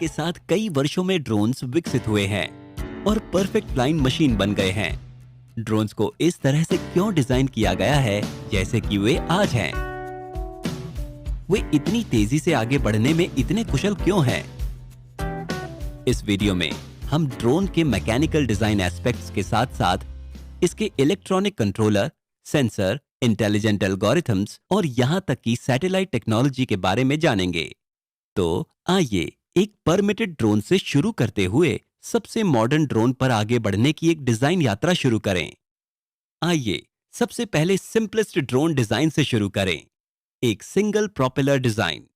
के साथ कई वर्षों में ड्रोन्स विकसित हुए हैं और परफेक्ट फ्लाइंग मशीन बन गए हैं। ड्रोन्स को इस तरह से क्यों डिजाइन किया गया है जैसे कि वे आज हैं? वे इतनी तेजी से आगे बढ़ने में इतने कुशल क्यों हैं? इस वीडियो में हम ड्रोन के मैकेनिकल डिजाइन एस्पेक्ट्स के साथ-साथ इसके electronic controller, sensor, intelligent algorithms और यहां तक कि सैटेलाइट टेक्नोलॉजी के बारे में जानेंगे। तो आइए एक परमिटेड ड्रोन से शुरू करते हुए सबसे मॉडर्न ड्रोन पर आगे बढ़ने की एक डिजाइन यात्रा शुरू करें। आइए सबसे पहले सिंपलेस्ट ड्रोन डिजाइन से शुरू करें, एक सिंगल प्रोपेलर डिजाइन।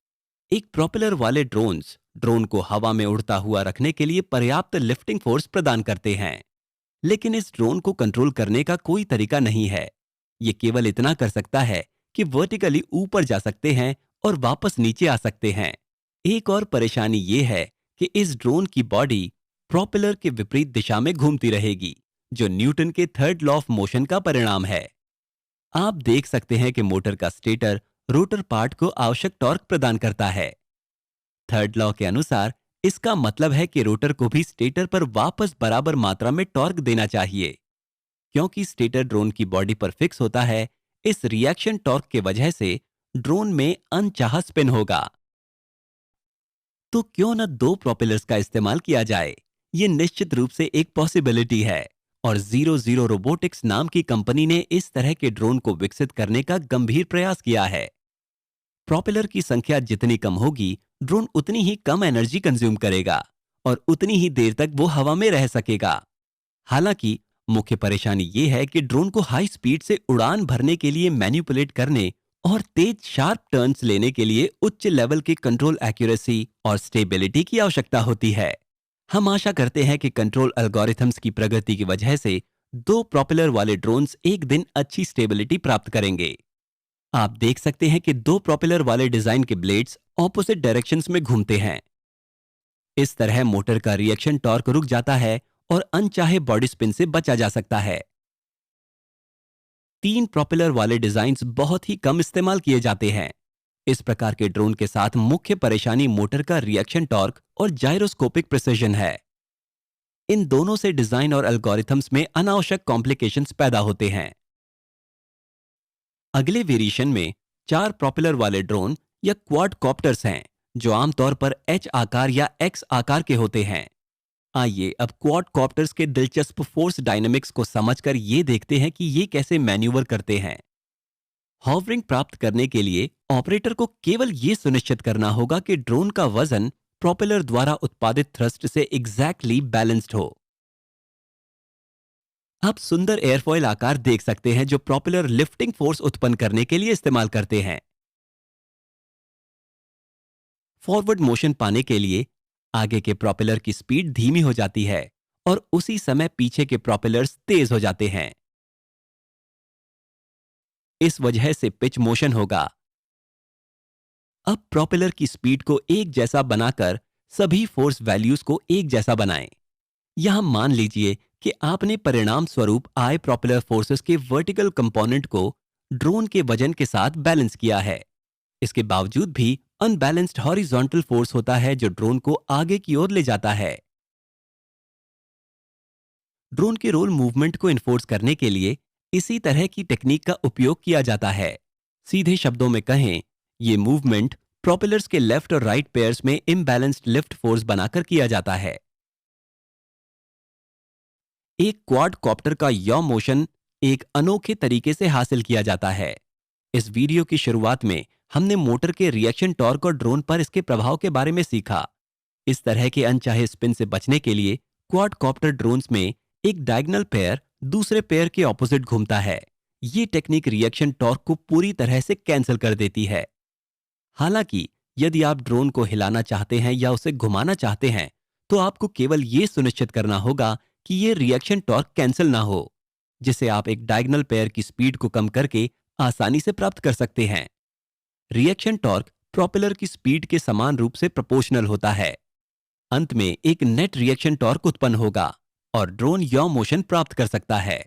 एक प्रोपेलर वाले ड्रोन्स ड्रोन को हवा में उड़ता हुआ रखने के लिए पर्याप्त लिफ्टिंग फोर्स प्रदान करते हैं, लेकिन इस ड्रोन को कंट्रोल करने का कोई तरीका नहीं है। ये केवल इतना कर सकता है कि वर्टिकली ऊपर जा सकते हैं और वापस नीचे आ सकते हैं। एक और परेशानी ये है कि इस ड्रोन की बॉडी प्रोपेलर के विपरीत दिशा में घूमती रहेगी, जो न्यूटन के थर्ड लॉ ऑफ मोशन का परिणाम है। आप देख सकते हैं कि मोटर का स्टेटर रोटर पार्ट को आवश्यक टॉर्क प्रदान करता है। थर्ड लॉ के अनुसार इसका मतलब है कि रोटर को भी स्टेटर पर वापस बराबर मात्रा में टॉर्क देना चाहिए। क्योंकि स्टेटर ड्रोन की बॉडी पर फिक्स होता है, इस रिएक्शन टॉर्क के वजह से ड्रोन में अनचाहा स्पिन होगा। तो क्यों न दो प्रोपेलर्स का इस्तेमाल किया जाए? ये निश्चित रूप से एक पॉसिबिलिटी है और 00 रोबोटिक्स नाम की कंपनी ने इस तरह के ड्रोन को विकसित करने का गंभीर प्रयास किया है। प्रोपेलर की संख्या जितनी कम होगी, ड्रोन उतनी ही कम एनर्जी कंज्यूम करेगा और उतनी ही देर तक वो हवा में रह सकेगा। हालांकि मुख्य परेशानी ये है कि ड्रोन को हाई स्पीड से उड़ान भरने के लिए मैनिपुलेट करने और तेज शार्प टर्न्स लेने के लिए उच्च लेवल की कंट्रोल एक्यूरेसी और स्टेबिलिटी की आवश्यकता होती है। हम आशा करते हैं कि कंट्रोल एल्गोरिथम्स की प्रगति की वजह से दो प्रोपेलर वाले ड्रोन्स एक दिन अच्छी स्टेबिलिटी प्राप्त करेंगे। आप देख सकते हैं कि दो प्रोपेलर वाले डिजाइन के ब्लेड्स ऑपोजिट डायरेक्शंस में घूमते हैं। इस तरह मोटर का रिएक्शन टॉर्क रुक जाता है और अनचाहे बॉडी स्पिन से बचा जा सकता है। तीन प्रोपेलर वाले डिजाइन्स बहुत ही कम इस्तेमाल किए जाते हैं। इस प्रकार के ड्रोन के साथ मुख्य परेशानी मोटर का रिएक्शन टॉर्क और जायरोस्कोपिक प्रिसिजन है। इन दोनों से डिजाइन और एल्गोरिथम्स में अनावश्यक कॉम्प्लिकेशंस पैदा होते हैं। अगले वेरिएशन में चार प्रोपेलर वाले ड्रोन या क्वाडकॉप्टर्स हैं, जो आमतौर पर एच आकार या एक्स आकार के होते हैं। आइए अब क्वाडकॉप्टर्स के दिलचस्प फोर्स डायनेमिक्स को समझकर ये देखते हैं कि ये कैसे मैन्यूवर करते हैं। हॉवरिंग प्राप्त करने के लिए ऑपरेटर को केवल ये सुनिश्चित करना होगा कि ड्रोन का वजन प्रोपेलर द्वारा उत्पादित थ्रस्ट से एग्जैक्टली बैलेंस्ड हो। आप सुंदर एयरफॉयल आकार देख सकते हैं जो प्रोपेलर लिफ्टिंग फोर्स उत्पन्न करने के लिए इस्तेमाल करते हैं। फॉरवर्ड मोशन पाने के लिए आगे के प्रोपेलर की स्पीड धीमी हो जाती है और उसी समय पीछे के प्रोपेलर्स तेज हो जाते हैं। इस वजह से पिच मोशन होगा। अब प्रोपेलर की स्पीड को एक जैसा बनाकर सभी फोर्स वैल्यूज को एक जैसा बनाएं। यहां मान लीजिए कि आपने परिणाम स्वरूप आए प्रोपेलर फोर्सेस के वर्टिकल कंपोनेंट को ड्रोन के वजन के साथ बैलेंस किया है। इसके बावजूद भी अनबैलेंस्ड हॉरिजॉन्टल फोर्स होता है जो ड्रोन को आगे की ओर ले जाता है। ड्रोन के रोल मूवमेंट को इन्फोर्स करने के लिए इसी तरह की टेक्निक का उपयोग किया जाता है। सीधे शब्दों में कहें, ये मूवमेंट प्रोपेलर्स के लेफ्ट और राइट पेयर्स में इम्बैलेंस्ड लिफ्ट फोर्स बनाकर किया जाता है। एक क्वाडकॉप्टर का यॉ मोशन एक अनोखे तरीके से हासिल किया जाता है। इस वीडियो की शुरुआत में हमने मोटर के रिएक्शन टॉर्क और ड्रोन पर इसके प्रभाव के बारे में सीखा। इस तरह के अनचाहे स्पिन से बचने के लिए क्वाडकॉप्टर ड्रोन्स में एक डायगोनल पेयर दूसरे पेयर के ऑपोजिट घूमता है। ये टेक्निक रिएक्शन टॉर्क को पूरी तरह से कैंसिल कर देती है। हालांकि यदि आप ड्रोन को हिलाना चाहते हैं या उसे घुमाना चाहते हैं, तो आपको केवल ये सुनिश्चित करना होगा कि ये रिएक्शन टॉर्क कैंसिल ना हो, जिसे आप एक डायगोनल पेयर की स्पीड को कम करके आसानी से प्राप्त कर सकते हैं। रिएक्शन टॉर्क प्रोपेलर की स्पीड के समान रूप से प्रोपोर्शनल होता है। अंत में एक नेट रिएक्शन टॉर्क उत्पन्न होगा और ड्रोन यॉ मोशन प्राप्त कर सकता है।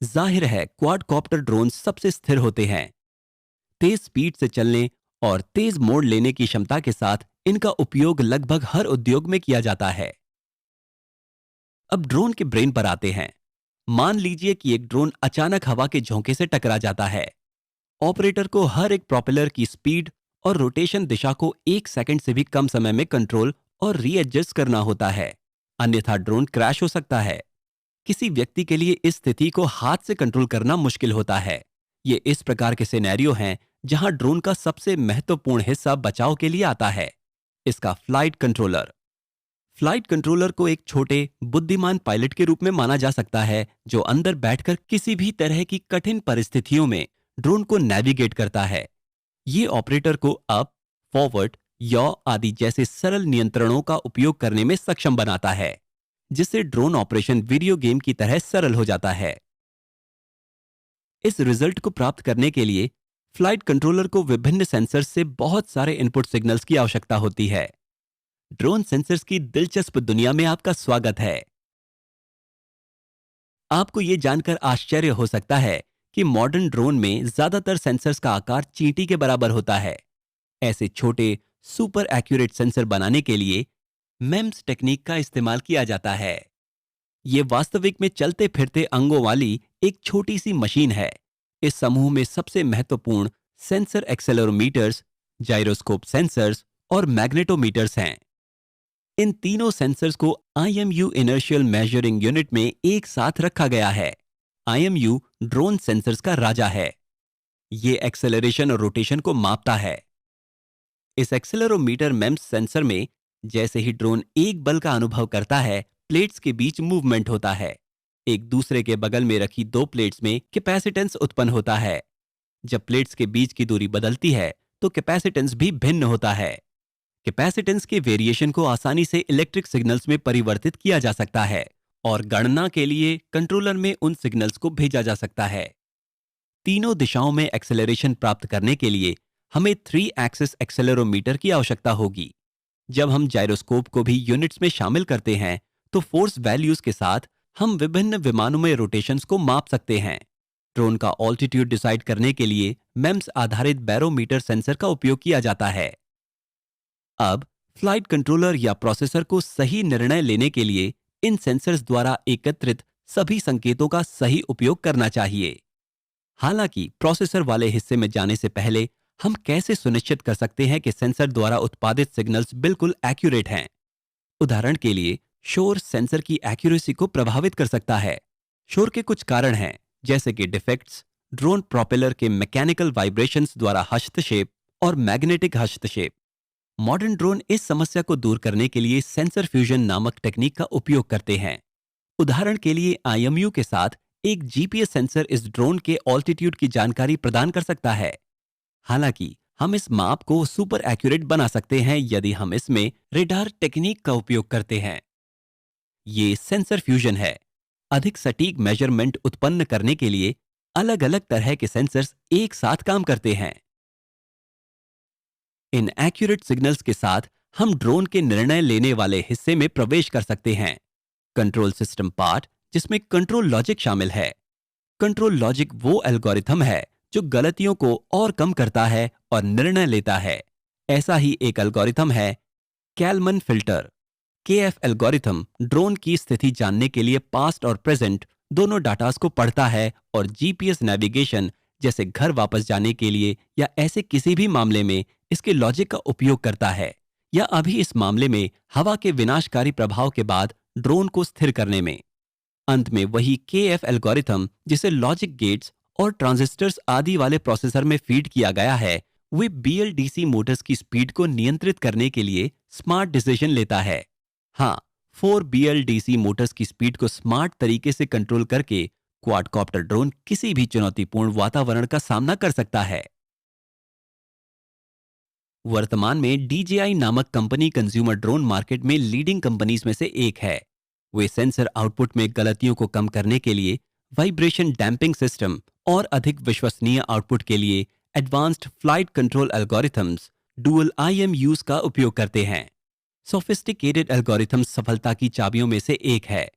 जाहिर है क्वाडकॉप्टर ड्रोन सबसे स्थिर होते हैं। तेज स्पीड से चलने और तेज मोड़ लेने की क्षमता के साथ इनका उपयोग लगभग हर उद्योग में किया जाता है। अब ड्रोन के ब्रेन पर आते हैं। मान लीजिए कि एक ड्रोन अचानक हवा के झोंके से टकरा जाता है। ऑपरेटर को हर एक प्रोपेलर की स्पीड और रोटेशन दिशा को 1 सेकंड से भी कम समय में कंट्रोल और रीएडजस्ट करना होता है, अन्यथा ड्रोन क्रैश हो सकता है। किसी व्यक्ति के लिए इस स्थिति को हाथ से कंट्रोल करना मुश्किल होता है। ये इस प्रकार के सिनेरियो हैं जहां ड्रोन का सबसे महत्वपूर्ण हिस्सा बचाव के लिए आता है, इसका फ्लाइट कंट्रोलर। फ्लाइट कंट्रोलर को एक छोटे बुद्धिमान पायलट के रूप में माना जा सकता है, जो अंदर बैठकर किसी भी तरह की कठिन परिस्थितियों में ड्रोन को नेविगेट करता है। ये ऑपरेटर को अप, फॉरवर्ड, याव आदि जैसे सरल नियंत्रणों का उपयोग करने में सक्षम बनाता है, जिससे ड्रोन ऑपरेशन वीडियो गेम की तरह सरल हो जाता है। इस रिजल्ट को प्राप्त करने के लिए फ्लाइट कंट्रोलर को विभिन्न सेंसर्स से बहुत सारे इनपुट सिग्नल्स की आवश्यकता होती है। ड्रोन सेंसर्स की दिलचस्प दुनिया में आपका स्वागत है। आपको यह जानकर आश्चर्य हो सकता है कि मॉडर्न ड्रोन में ज्यादातर सेंसर्स का आकार चींटी के बराबर होता है। ऐसे छोटे सुपर एक्यूरेट सेंसर बनाने के लिए मेम्स टेक्निक का इस्तेमाल किया जाता है। ये वास्तविक में चलते फिरते अंगों वाली एक छोटी सी मशीन है। इस समूह में सबसे महत्वपूर्ण सेंसर एक्सेलेरोमीटर्स, जाइरोस्कोप सेंसर्स और मैग्नेटोमीटर्स हैं। इन तीनों सेंसर्स को IMU इनर्शियल मेजरिंग यूनिट में एक साथ रखा गया है। IMU ड्रोन सेंसर्स का राजा है। ये एक्सेलरेशन और रोटेशन को मापता है। इस एक्सेलेरोमीटर मेम्स सेंसर में जैसे ही ड्रोन एक बल का अनुभव करता है, प्लेट्स के बीच मूवमेंट होता है। एक दूसरे के बगल में रखी दो प्लेट्स में कैपेसिटेंस उत्पन्न होता है। जब प्लेट्स के बीच की दूरी बदलती है तो कैपेसिटेंस भी भिन्न होता है। कैपेसिटेंस के वेरिएशन को आसानी से इलेक्ट्रिक सिग्नल्स में परिवर्तित किया जा सकता है और गणना के लिए कंट्रोलर में उन सिग्नल्स को भेजा जा सकता है। तीनों दिशाओं में एक्सेलरेशन प्राप्त करने के लिए हमें 3 एक्सिस एक्सेलेरोमीटर की आवश्यकता होगी। जब हम जाइरोस्कोप को भी यूनिट्स में शामिल करते हैं तो फोर्स वैल्यूज के साथ हम विभिन्न विमानों में रोटेशंस को माप सकते हैं। ड्रोन का ऑल्टीट्यूड डिसाइड करने के लिए मेम्स आधारित बैरोमीटर सेंसर का उपयोग किया जाता है। अब फ्लाइट कंट्रोलर या प्रोसेसर को सही निर्णय लेने के लिए इन सेंसर्स द्वारा एकत्रित सभी संकेतों का सही उपयोग करना चाहिए। हालांकि प्रोसेसर वाले हिस्से में जाने से पहले हम कैसे सुनिश्चित कर सकते हैं कि सेंसर द्वारा उत्पादित सिग्नल्स बिल्कुल एक्यूरेट हैं? उदाहरण के लिए, शोर सेंसर की एक्यूरेसी को प्रभावित कर सकता है। शोर के कुछ कारण हैं, जैसे कि डिफेक्ट्स, ड्रोन प्रोपेलर के मैकेनिकल वाइब्रेशंस द्वारा हस्तक्षेप और मैग्नेटिक हस्तक्षेप। मॉडर्न ड्रोन इस समस्या को दूर करने के लिए सेंसर फ्यूजन नामक टेक्निक का उपयोग करते हैं। उदाहरण के लिए, IMU के साथ एक GPS सेंसर इस ड्रोन के ऑल्टीट्यूड की जानकारी प्रदान कर सकता है। हालांकि हम इस माप को सुपर एक्यूरेट बना सकते हैं यदि हम इसमें रेडार टेक्निक का उपयोग करते हैं। ये सेंसर फ्यूजन है। अधिक सटीक मेजरमेंट उत्पन्न करने के लिए अलग अलग तरह के सेंसर्स एक साथ काम करते हैं। इन एक्यूरेट सिग्नल्स के साथ हम ड्रोन के निर्णय लेने वाले हिस्से में प्रवेश कर सकते हैं। कंट्रोल सिस्टम पार्ट, जिसमें कंट्रोल लॉजिक शामिल है। कंट्रोल लॉजिक वो एल्गोरिथम है जो गलतियों को और कम करता है और निर्णय लेता है। ऐसा ही एक एल्गोरिथम है कैलमन फिल्टर। KF एल्गोरिथम ड्रोन की स्थिति जानने के लिए पास्ट और प्रेजेंट दोनों डाटास को पढ़ता है और GPS नेविगेशन जैसे घर वापस जाने के लिए या ऐसे किसी भी मामले में इसके लॉजिक का उपयोग करता है, या अभी इस मामले में हवा के विनाशकारी प्रभाव के बाद ड्रोन को स्थिर करने में। अंत में वही KF एल्गोरिथम जिसे लॉजिक गेट्स और ट्रांजिस्टर्स आदि वाले प्रोसेसर में फीड किया गया है, वे BLDC मोटर्स की स्पीड को नियंत्रित करने के लिए स्मार्ट डिसीजन लेता है। हाँ, 4 BLDC मोटर्स की स्पीड को स्मार्ट तरीके से कंट्रोल करके क्वाडकॉप्टर ड्रोन किसी भी चुनौतीपूर्ण वातावरण का सामना कर सकता है। वर्तमान में DJI नामक कंपनी कंज्यूमर ड्रोन मार्केट में लीडिंग कंपनीज में से एक है। वे सेंसर आउटपुट में गलतियों को कम करने के लिए वाइब्रेशन डैम्पिंग सिस्टम और अधिक विश्वसनीय आउटपुट के लिए advanced flight control algorithms dual IMUs का उपयोग करते हैं। सोफिस्टिकेटेड एल्गोरिथम्स सफलता की चाबियों में से एक है।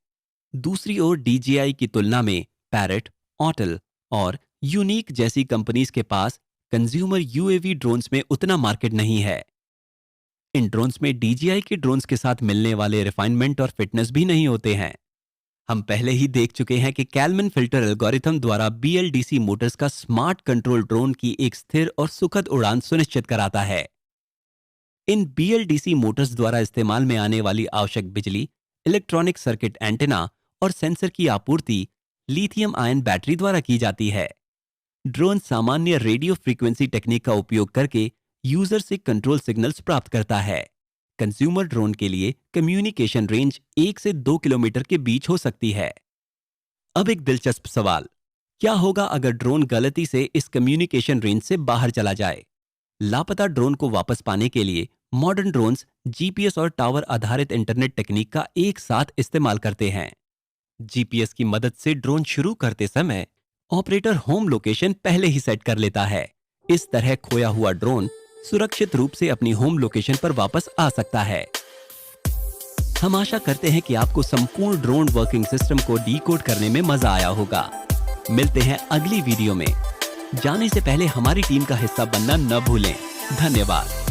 दूसरी ओर DJI की तुलना में पैरेट, ऑटल और यूनिक जैसी कंपनीज के पास कंज्यूमर यूएवी ड्रोन्स में उतना मार्केट नहीं है। इन ड्रोन्स में DJI के ड्रोन्स के साथ मिलने वाले रिफाइनमेंट और फिटनेस भी नहीं होते हैं। हम पहले ही देख चुके हैं कि कैलमन फिल्टर एल्गोरिथम द्वारा BLDC मोटर्स का स्मार्ट कंट्रोल ड्रोन की एक स्थिर और सुखद उड़ान सुनिश्चित कराता है। इन BLDC मोटर्स द्वारा इस्तेमाल में आने वाली आवश्यक बिजली, इलेक्ट्रॉनिक सर्किट एंटेना और सेंसर की आपूर्ति लिथियम आयन बैटरी द्वारा की जाती है। ड्रोन सामान्य रेडियो फ्रीक्वेंसी टेक्निक का उपयोग करके यूजर से कंट्रोल सिग्नल्स प्राप्त करता है। कंज्यूमर ड्रोन के लिए कम्युनिकेशन रेंज 1 से 2 किलोमीटर के बीच हो सकती है। अब एक दिलचस्प सवाल, क्या होगा अगर ड्रोन गलती से इस कम्युनिकेशन रेंज से बाहर चला जाए? लापता ड्रोन को वापस पाने के लिए मॉडर्न ड्रोन्स GPS और टावर आधारित इंटरनेट टेक्निक का एक साथ इस्तेमाल करते हैं। GPS की मदद से ड्रोन शुरू करते समय ऑपरेटर होम लोकेशन पहले ही सेट कर लेता है। इस तरह खोया हुआ ड्रोन सुरक्षित रूप से अपनी होम लोकेशन पर वापस आ सकता है। हम आशा करते हैं कि आपको संपूर्ण ड्रोन वर्किंग सिस्टम को डीकोड करने में मजा आया होगा। मिलते हैं अगली वीडियो में। जाने से पहले हमारी टीम का हिस्सा बनना न भूलें। धन्यवाद।